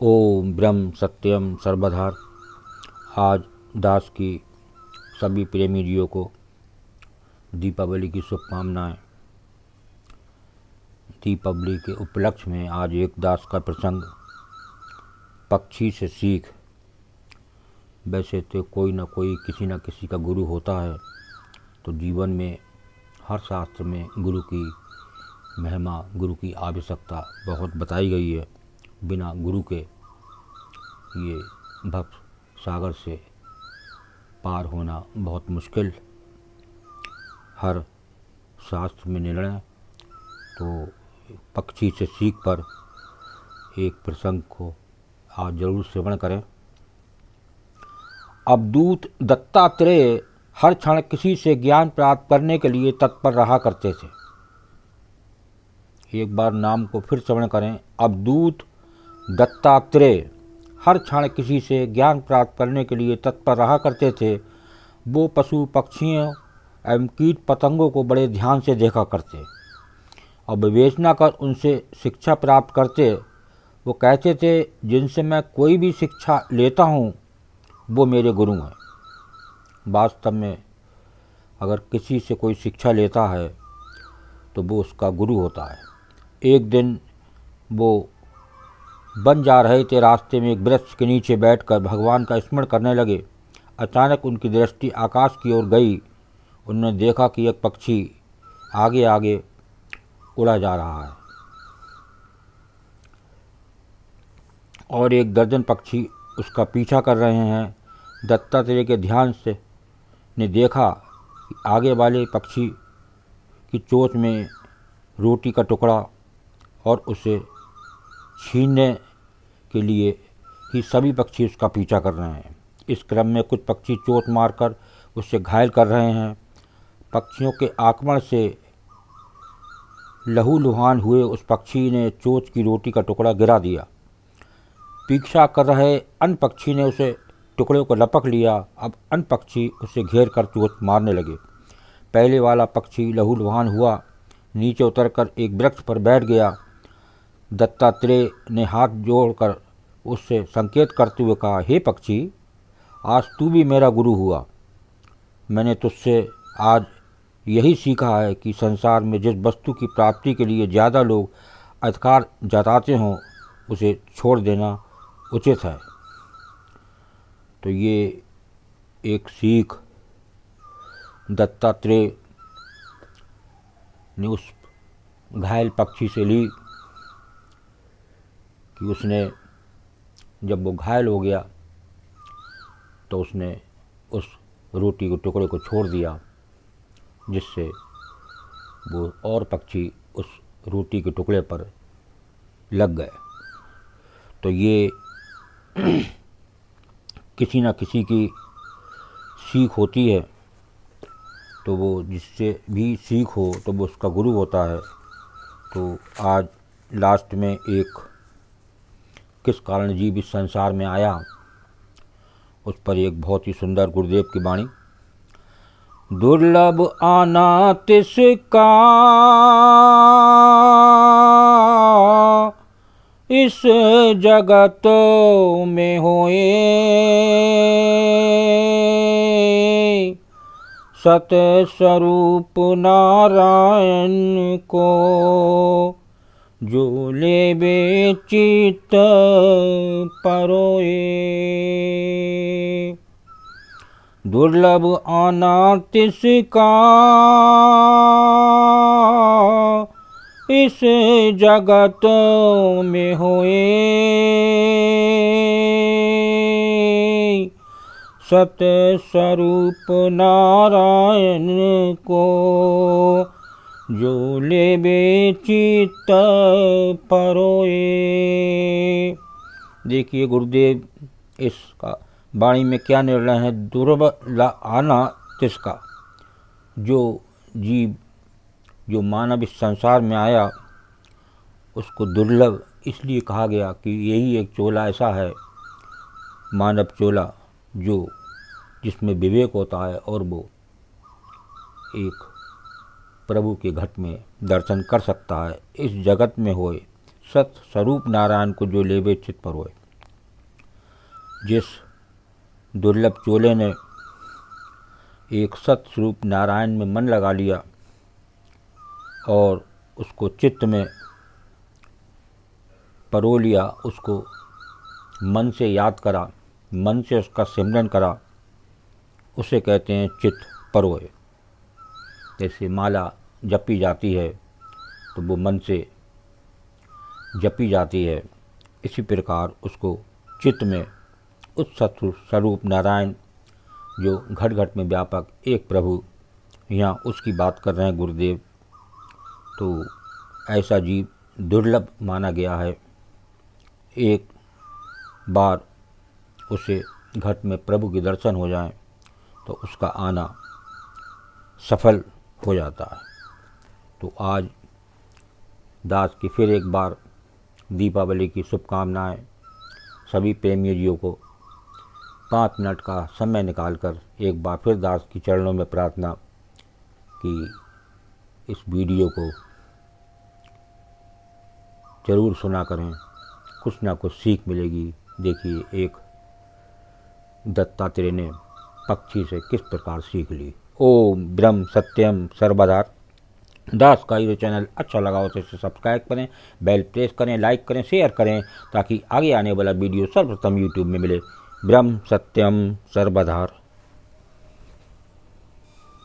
ओम ब्रह्म सत्यम सर्वधार। आज दास की सभी प्रेमी जियों को दीपावली की शुभकामनाएं। दीपावली के उपलक्ष्य में आज एक दास का प्रसंग, पक्षी से सीख। वैसे तो कोई ना कोई किसी न किसी का गुरु होता है, तो जीवन में हर शास्त्र में गुरु की महिमा, गुरु की आवश्यकता बहुत बताई गई है। बिना गुरु के ये भव सागर से पार होना बहुत मुश्किल। हर शास्त्र में निर्णय तो पक्षी से सीख पर एक प्रसंग को आज जरूर श्रवण करें। अवधूत दत्तात्रेय हर क्षण किसी से ज्ञान प्राप्त करने के लिए तत्पर रहा करते थे। एक बार नाम को फिर श्रवण करें। अवधूत दत्तात्रेय हर क्षण किसी से ज्ञान प्राप्त करने के लिए तत्पर रहा करते थे। वो पशु पक्षियों एवं कीट पतंगों को बड़े ध्यान से देखा करते और विवेचना कर उनसे शिक्षा प्राप्त करते। वो कहते थे, जिनसे मैं कोई भी शिक्षा लेता हूँ वो मेरे गुरु हैं। वास्तव में अगर किसी से कोई शिक्षा लेता है तो वो उसका गुरु होता है। एक दिन वो बन जा रहे थे, रास्ते में एक वृक्ष के नीचे बैठकर भगवान का स्मरण करने लगे। अचानक उनकी दृष्टि आकाश की ओर गई। उन्होंने देखा कि एक पक्षी आगे आगे उड़ा जा रहा है और एक दर्जन पक्षी उसका पीछा कर रहे हैं। दत्तात्रेय के ध्यान से ने देखा कि आगे वाले पक्षी की चोंच में रोटी का टुकड़ा और उसे छीनने के लिए ही सभी पक्षी उसका पीछा कर रहे हैं। इस क्रम में कुछ पक्षी चोट मारकर उससे घायल कर रहे हैं। पक्षियों के आक्रमण से लहूलुहान हुए उस पक्षी ने चोंच की रोटी का टुकड़ा गिरा दिया। पीछा कर रहे अन्य पक्षी ने उसे टुकड़े को लपक लिया। अब अन्य पक्षी उसे घेर कर चोट मारने लगे। पहले वाला पक्षी लहूलुहान हुआ, नीचे उतरकर एक वृक्ष पर बैठ गया। दत्तात्रेय ने हाथ जोड़कर उससे संकेत करते हुए कहा, हे पक्षी, आज तू भी मेरा गुरु हुआ। मैंने तुझसे आज यही सीखा है कि संसार में जिस वस्तु की प्राप्ति के लिए ज़्यादा लोग अधिकार जताते हों उसे छोड़ देना उचित है। तो ये एक सीख दत्तात्रेय ने उस घायल पक्षी से ली कि उसने जब वो घायल हो गया तो उसने उस रोटी के टुकड़े को छोड़ दिया, जिससे वो और पक्षी उस रोटी के टुकड़े पर लग गए। तो ये किसी न किसी की सीख होती है, तो वो जिससे भी सीख हो तो वो उसका गुरु होता है। तो आज लास्ट में एक किस कारण जीव इस संसार में आया, उस पर एक बहुत ही सुंदर गुरुदेव की वाणी। दुर्लभ आना तिसका इस जगत में होए, सत स्वरूप नारायण को जो लेवे चित्त परोए। दुर्लभ आना तिसका इस जगत में होए, सत स्वरूप नारायण को जो लेवे चित्त परोए। देखिए गुरुदेव इसका वाणी में क्या निर्णय है। दुर्लभ आना तिसका, जो जीव जो मानव इस संसार में आया उसको दुर्लभ इसलिए कहा गया कि यही एक चोला ऐसा है, मानव चोला, जो जिसमें विवेक होता है और वो एक प्रभु के घट में दर्शन कर सकता है। इस जगत में होए सत स्वरूप नारायण को जो लेवे चित पर होए। जिस दुर्लभ चोले ने एक सतस्वरूप नारायण में मन लगा लिया और उसको चित्त में परो लिया, उसको मन से याद करा, मन से उसका सिमरन करा, उसे कहते हैं चित्त परोए। जैसे माला जपी जाती है तो वो मन से जपी जाती है, इसी प्रकार उसको चित्त में उस सतस्वरूप नारायण जो घट घट में व्यापक एक प्रभु, यहाँ उसकी बात कर रहे हैं गुरुदेव। तो ऐसा जीव दुर्लभ माना गया है, एक बार उसे घट में प्रभु के दर्शन हो जाएं तो उसका आना सफल हो जाता है। तो आज दास की फिर एक बार दीपावली की शुभकामनाएं सभी प्रेमियों को। 5 मिनट का समय निकालकर एक बार फिर दास की चरणों में प्रार्थना कि इस वीडियो को ज़रूर सुना करें, कुछ ना कुछ सीख मिलेगी। देखिए एक दत्तात्रेय ने पक्षी से किस प्रकार सीख ली। ओम ब्रह्म सत्यम सर्वदा। दास का ये चैनल अच्छा लगा हो तो इसे सब्सक्राइब करें, बेल प्रेस करें, लाइक करें, शेयर करें, ताकि आगे आने वाला वीडियो सर्वप्रथम यूट्यूब में मिले। ब्रह्म सत्यम सर्वदा।